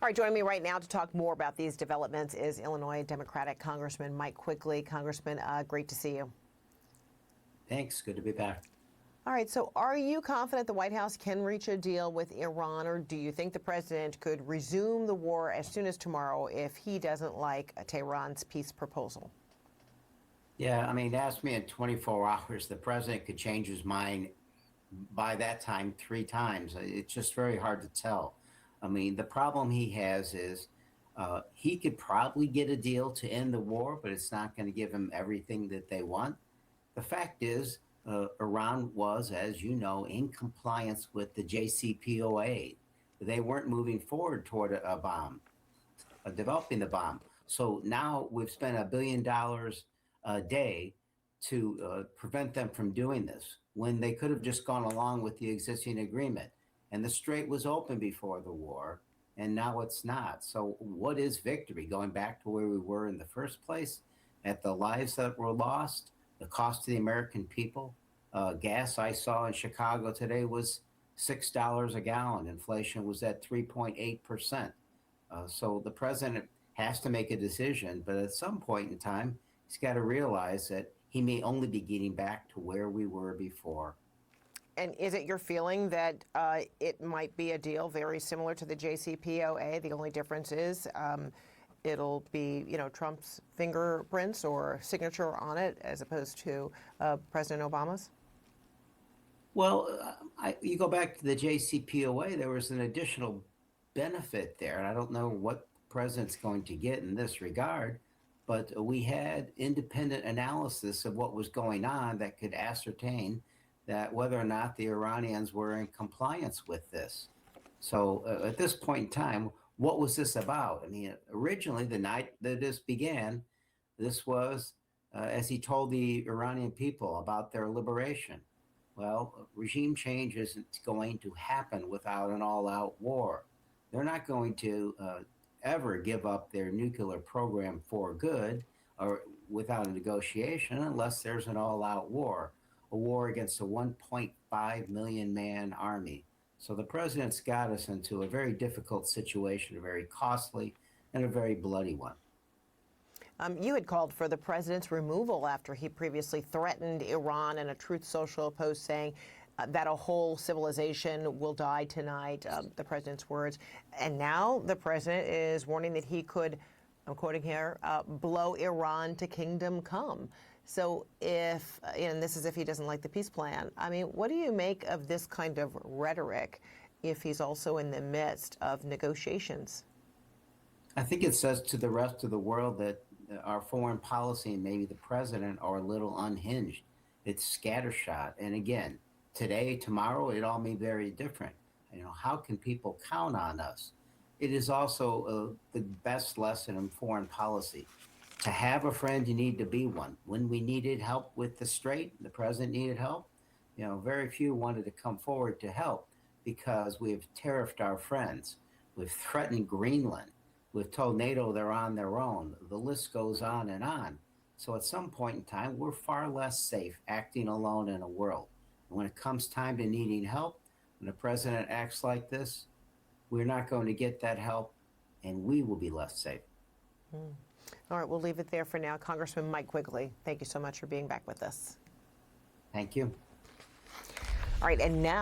All right, joining me right now to talk more about these developments is Illinois Democratic Congressman Mike Quigley. Congressman, great to see you. Thanks. Good to be back. All right, so are you confident the White House can reach a deal with Iran, or do you think the president could resume the war as soon as tomorrow if he doesn't like Tehran's peace proposal? Yeah, I mean, ask me in 24 hours, the president could change his mind by that time 3 times. It's just very hard to tell. I mean, the problem he has is he could probably get a deal to end the war, but it's not going to give him everything that they want. The fact is, Iran was, as you know, in compliance with the JCPOA. They weren't moving forward toward a bomb, developing the bomb. So now we've spent $1 billion a day to prevent them from doing this when they could have just gone along with the existing agreement. And the strait was open before the war, and now it's not. So what is victory? Going back to where we were in the first place, at the lives that were lost, the cost to the American people. Gas I saw in Chicago today was $6 a gallon. Inflation was at 3.8%. So the president has to make a decision, but at some point in time, he's got to realize that he may only be getting back to where we were before. And is it your feeling that it might be a deal very similar to the JCPOA? The only difference is it'll be, Trump's fingerprints or signature on it as opposed to President Obama's? Well, you go back to the JCPOA, there was an additional benefit there. And I don't know what the president's going to get in this regard, but we had independent analysis of what was going on that could ascertain that whether or not the Iranians were in compliance with this. So at this point in time, what was this about? I mean, originally, the night that this began, this was, as he told the Iranian people about their liberation. Well, regime change isn't going to happen without an all-out war. They're not going to ever give up their nuclear program for good or without a negotiation unless there's an all-out war, a war against a 1.5 million man army. So the president's got us into a very difficult situation, a very costly and a very bloody one. You had called for the president's removal after he previously threatened Iran in a Truth Social post saying that a whole civilization will die tonight, the president's words. And now the president is warning that he could, I'm quoting here, blow Iran to kingdom come. So if, and this is if he doesn't like the peace plan, I mean, what do you make of this kind of rhetoric if he's also in the midst of negotiations? I think it says to the rest of the world that our foreign policy and maybe the president are a little unhinged. It's scattershot. And again, today, tomorrow, it all may be very different. How can people count on us? It is also the best lesson in foreign policy. To have a friend, you need to be one. When we needed help with the strait, the president needed help. Very few wanted to come forward to help because we've tariffed our friends. We've threatened Greenland. We've told NATO they're on their own. The list goes on and on. So at some point in time, we're far less safe acting alone in a world. And when it comes time to needing help, when the president acts like this, we're not going to get that help, and we will be less safe. All right, we'll leave it there for now. Congressman Mike Quigley, thank you so much for being back with us. Thank you. All right, and now